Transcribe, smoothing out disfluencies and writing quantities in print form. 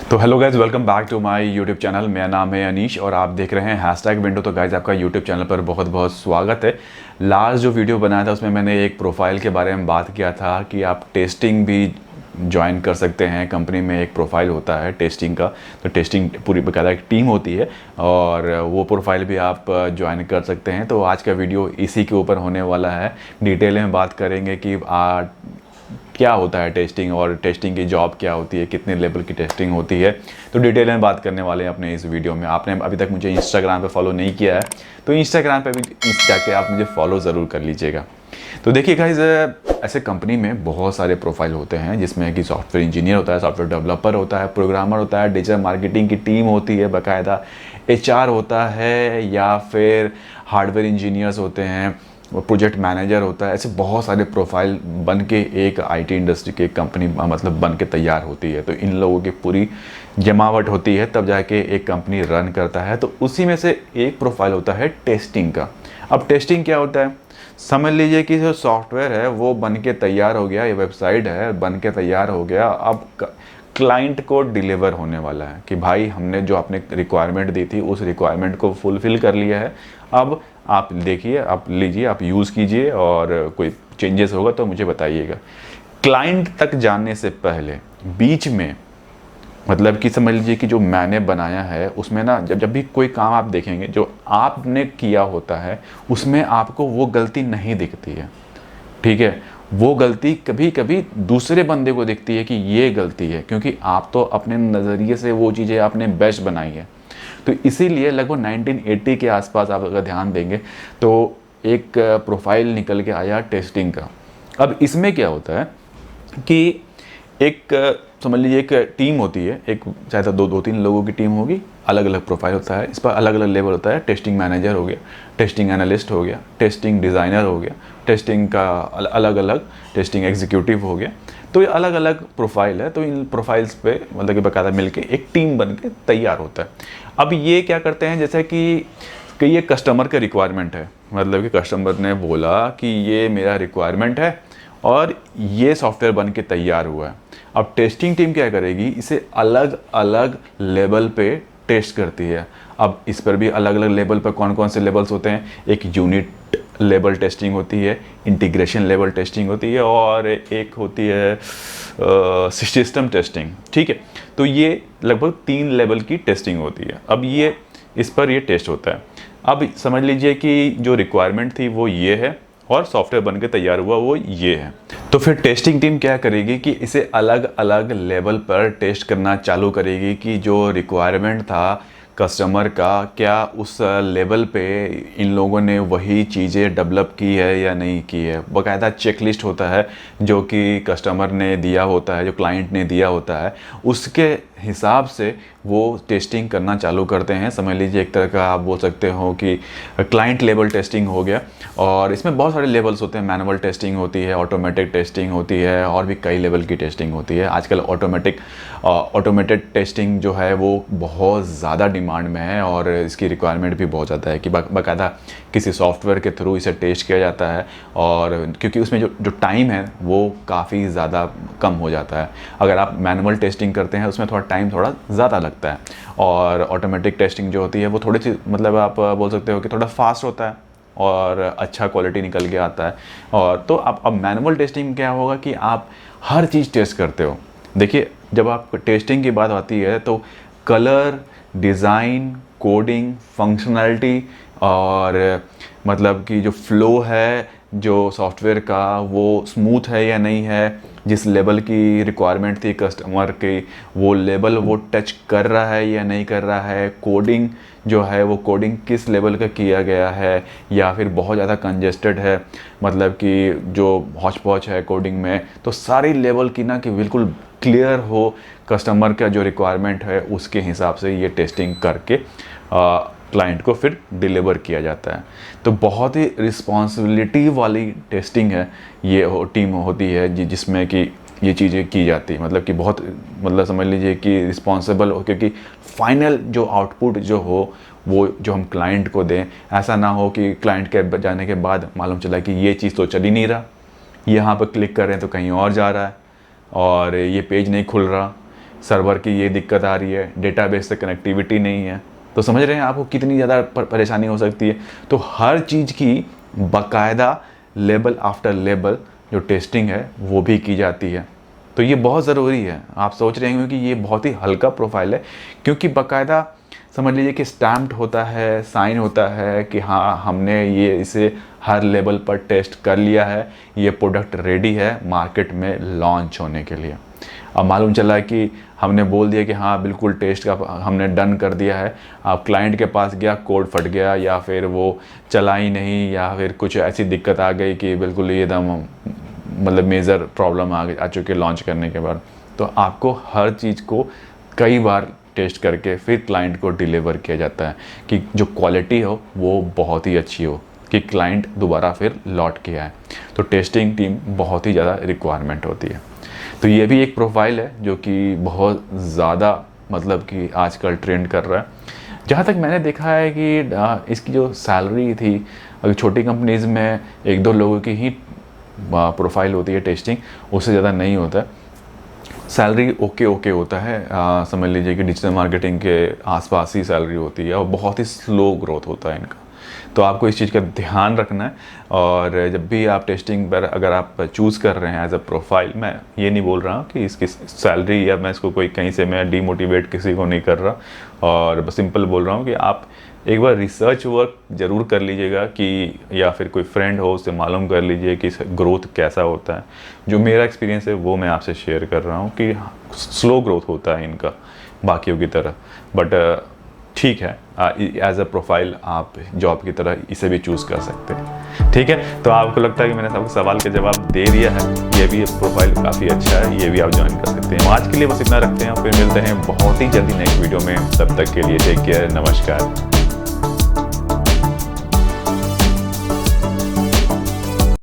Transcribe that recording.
तो hello guys, welcome back to my YouTube channel. मेरा नाम है अनीश और आप देख रहे हैं हैशटैग विंडो। तो गाइज, आपका यूट्यूब चैनल पर बहुत बहुत स्वागत है। लास्ट जो वीडियो बनाया था उसमें मैंने एक प्रोफाइल के बारे में बात किया था कि आप टेस्टिंग भी ज्वाइन कर सकते हैं। कंपनी में एक प्रोफाइल होता है टेस्टिंग का, तो टेस्टिंग पूरी बकायदा एक टीम होती है और वो प्रोफाइल भी आप ज्वाइन कर सकते हैं। तो आज का वीडियो इसी के ऊपर होने वाला है। डिटेल में बात करेंगे कि क्या होता है टेस्टिंग और टेस्टिंग की जॉब क्या होती है, कितने लेवल की टेस्टिंग होती है। तो डिटेल में बात करने वाले हैं अपने इस वीडियो में। आपने अभी तक मुझे इंस्टाग्राम पे फॉलो नहीं किया है तो इंस्टाग्राम पे भी जाके आप मुझे फॉलो ज़रूर कर लीजिएगा। तो देखिए गाइस, ऐसे कंपनी में बहुत सारे प्रोफाइल होते हैं जिसमें कि सॉफ्टवेयर इंजीनियर होता है, सॉफ्टवेयर डेवलपर होता है, प्रोग्रामर होता है, डिजिटल मार्केटिंग की टीम होती है, बाकायदा HR होता है, या फिर हार्डवेयर इंजीनियर्स होते हैं, प्रोजेक्ट मैनेजर होता है। ऐसे बहुत सारे प्रोफाइल बन के एक IT इंडस्ट्री की एक कंपनी मतलब बन के तैयार होती है। तो इन लोगों की पूरी जमावट होती है तब जाके एक कंपनी रन करता है। तो उसी में से एक प्रोफाइल होता है टेस्टिंग का। अब टेस्टिंग क्या होता है, समझ लीजिए कि जो सॉफ्टवेयर है वो बन के तैयार हो गया, ये वेबसाइट है बन के तैयार हो गया। अब क्लाइंट को डिलीवर होने वाला है कि भाई हमने जो आपने रिक्वायरमेंट दी थी उस रिक्वायरमेंट को फुलफ़िल कर लिया है। अब आप देखिए, आप लीजिए, आप यूज़ कीजिए और कोई चेंजेस होगा तो मुझे बताइएगा। क्लाइंट तक जाने से पहले बीच में मतलब कि समझ लीजिए कि जो मैंने बनाया है उसमें ना जब भी कोई काम आप देखेंगे जो आपने किया होता है उसमें आपको वो गलती नहीं दिखती है, ठीक है। वो गलती कभी कभी दूसरे बंदे को दिखती है कि ये गलती है, क्योंकि आप तो अपने नज़रिए से वो चीज़ें आपने बेस्ट बनाई है। तो इसीलिए लगभग 1980 के आसपास आप अगर ध्यान देंगे तो एक प्रोफाइल निकल के आया टेस्टिंग का। अब इसमें क्या होता है कि एक समझ लीजिए एक टीम होती है, एक चाहे तो दो तीन लोगों की टीम होगी, अलग अलग प्रोफाइल होता है, इस पर अलग अलग लेवल होता है। टेस्टिंग मैनेजर हो गया, टेस्टिंग एनालिस्ट हो गया, टेस्टिंग डिज़ाइनर हो गया, टेस्टिंग का अलग अलग टेस्टिंग एग्जीक्यूटिव हो गया। तो ये अलग अलग प्रोफाइल है। तो इन प्रोफाइल्स पे मतलब कि बाकायदा मिलके एक टीम बन के तैयार होता है। अब ये क्या करते हैं, जैसे कि ये कस्टमर का रिक्वायरमेंट है, मतलब कि कस्टमर ने बोला कि ये मेरा रिक्वायरमेंट है और ये सॉफ्टवेयर बन के तैयार हुआ है। अब टेस्टिंग टीम क्या करेगी, इसे अलग अलग लेवल पे टेस्ट करती है। अब इस पर भी अलग अलग लेवल पर कौन कौन से लेवल्स होते हैं, एक यूनिट लेवल टेस्टिंग होती है, इंटीग्रेशन लेवल टेस्टिंग होती है और एक होती है सिस्टम टेस्टिंग, ठीक है। तो ये लगभग 3 लेवल की टेस्टिंग होती है। अब ये इस पर ये टेस्ट होता है। अब समझ लीजिए कि जो रिक्वायरमेंट थी वो ये है और सॉफ्टवेयर बन के तैयार हुआ वो ये है। तो फिर टेस्टिंग टीम क्या करेगी कि इसे अलग अलग लेवल पर टेस्ट करना चालू करेगी कि जो रिक्वायरमेंट था कस्टमर का, क्या उस लेवल पे इन लोगों ने वही चीज़ें डेवलप की है या नहीं की है। बाकायदा चेकलिस्ट होता है जो कि कस्टमर ने दिया होता है, जो क्लाइंट ने दिया होता है, उसके हिसाब से वो टेस्टिंग करना चालू करते हैं। समझ लीजिए एक तरह का आप बोल सकते हो कि क्लाइंट लेवल टेस्टिंग हो गया। और इसमें बहुत सारे लेवल्स होते हैं, मैनुअल टेस्टिंग होती है, ऑटोमेटिक टेस्टिंग होती है और भी कई लेवल की टेस्टिंग होती है। आजकल ऑटोमेटेड टेस्टिंग जो है वो बहुत ज़्यादा डिमांड में है और इसकी रिक्वायरमेंट भी बहुत ज़्यादा है कि बाकायदा किसी सॉफ्टवेयर के थ्रू इसे टेस्ट किया जाता है। और क्योंकि उसमें जो टाइम है वो काफ़ी ज़्यादा कम हो जाता है। अगर आप मैनुअल टेस्टिंग करते हैं उसमें टाइम थोड़ा ज़्यादा लगता है और ऑटोमेटिक टेस्टिंग जो होती है वो थोड़ी सी मतलब आप बोल सकते हो कि थोड़ा फास्ट होता है और अच्छा क्वालिटी निकल के आता है। और तो अब मैनुअल टेस्टिंग क्या होगा कि आप हर चीज़ टेस्ट करते हो। देखिए, जब आप टेस्टिंग की बात आती है तो कलर, डिज़ाइन, कोडिंग, फंक्शनैलिटी और मतलब कि जो फ्लो है जो सॉफ्टवेयर का वो स्मूथ है या नहीं है, जिस लेवल की रिक्वायरमेंट थी कस्टमर की वो लेवल वो टच कर रहा है या नहीं कर रहा है, कोडिंग जो है वो कोडिंग किस लेवल का किया गया है या फिर बहुत ज़्यादा कंजेस्टेड है, मतलब कि जो हौच पौच है कोडिंग में। तो सारी लेवल की ना कि बिल्कुल क्लियर हो कस्टमर का जो रिक्वायरमेंट है उसके हिसाब से ये टेस्टिंग करके क्लाइंट को फिर डिलीवर किया जाता है। तो बहुत ही रिस्पॉन्सिबिलिटी वाली टेस्टिंग है ये टीम होती है जिसमें कि ये चीज़ें की जाती है। मतलब कि बहुत मतलब समझ लीजिए कि रिस्पॉन्सिबल हो, क्योंकि फाइनल जो आउटपुट जो हो वो जो हम क्लाइंट को दें, ऐसा ना हो कि क्लाइंट के जाने के बाद मालूम चला कि ये चीज़ तो चल ही नहीं रहा, यहाँ पर क्लिक कर रहे हैं तो कहीं और जा रहा है और ये पेज नहीं खुल रहा, सर्वर की ये दिक्कत आ रही है, डेटाबेस से कनेक्टिविटी नहीं है। तो समझ रहे हैं आपको कितनी ज़्यादा परेशानी हो सकती है। तो हर चीज़ की बाकायदा लेवल आफ्टर लेवल जो टेस्टिंग है वो भी की जाती है। तो ये बहुत ज़रूरी है। आप सोच रहे होंगे कि ये बहुत ही हल्का प्रोफाइल है, क्योंकि बाकायदा समझ लीजिए कि स्टैम्प्ड होता है, साइन होता है कि हाँ हमने ये इसे हर लेवल पर टेस्ट कर लिया है, ये प्रोडक्ट रेडी है मार्केट में लॉन्च होने के लिए। अब मालूम चला कि हमने बोल दिया कि हाँ बिल्कुल टेस्ट का हमने डन कर दिया है, अब क्लाइंट के पास गया, कोड फट गया या फिर वो चला ही नहीं, या फिर कुछ ऐसी दिक्कत आ गई कि बिल्कुल ये एकदम मतलब मेजर प्रॉब्लम आ चुकी है लॉन्च करने के बाद। तो आपको हर चीज़ को कई बार टेस्ट करके फिर क्लाइंट को डिलीवर किया जाता है कि जो क्वालिटी हो वो बहुत ही अच्छी हो, कि क्लाइंट दोबारा फिर लौट के आए। तो टेस्टिंग टीम बहुत ही ज़्यादा रिक्वायरमेंट होती है। तो ये भी एक प्रोफाइल है जो कि बहुत ज़्यादा मतलब कि आजकल ट्रेंड कर रहा है। जहाँ तक मैंने देखा है कि इसकी जो सैलरी थी, अगर छोटी कंपनीज़ में 1-2 लोगों की ही प्रोफाइल होती है टेस्टिंग, उससे ज़्यादा नहीं होता है। सैलरी ओके होता है, समझ लीजिए कि डिजिटल मार्केटिंग के आसपास ही सैलरी होती है और बहुत ही स्लो ग्रोथ होता है इनका। तो आपको इस चीज़ का ध्यान रखना है। और जब भी आप टेस्टिंग पर अगर आप चूज़ कर रहे हैं एज अ प्रोफाइल, मैं ये नहीं बोल रहा हूँ कि इसकी सैलरी या मैं इसको कोई कहीं से मैं डीमोटिवेट किसी को नहीं कर रहा, और बस सिंपल बोल रहा हूँ कि आप एक बार रिसर्च वर्क ज़रूर कर लीजिएगा कि या फिर कोई फ्रेंड हो उससे मालूम कर लीजिए कि ग्रोथ कैसा होता है। जो मेरा एक्सपीरियंस है वो मैं आपसे शेयर कर रहा हूँ कि स्लो ग्रोथ होता है इनका बाकियों की तरह, बट ठीक है, एज अ प्रोफाइल आप जॉब की तरह इसे भी चूज़ कर सकते हैं। ठीक है, तो आपको लगता है कि मैंने सबके सवाल का जवाब दे दिया है। ये भी प्रोफाइल काफ़ी अच्छा है, ये भी आप ज्वाइन कर सकते हैं। आज के लिए बस इतना रखते हैं, फिर मिलते हैं बहुत ही जल्दी नेक्स्ट वीडियो में। तब तक के लिए टेक केयर, नमस्कार।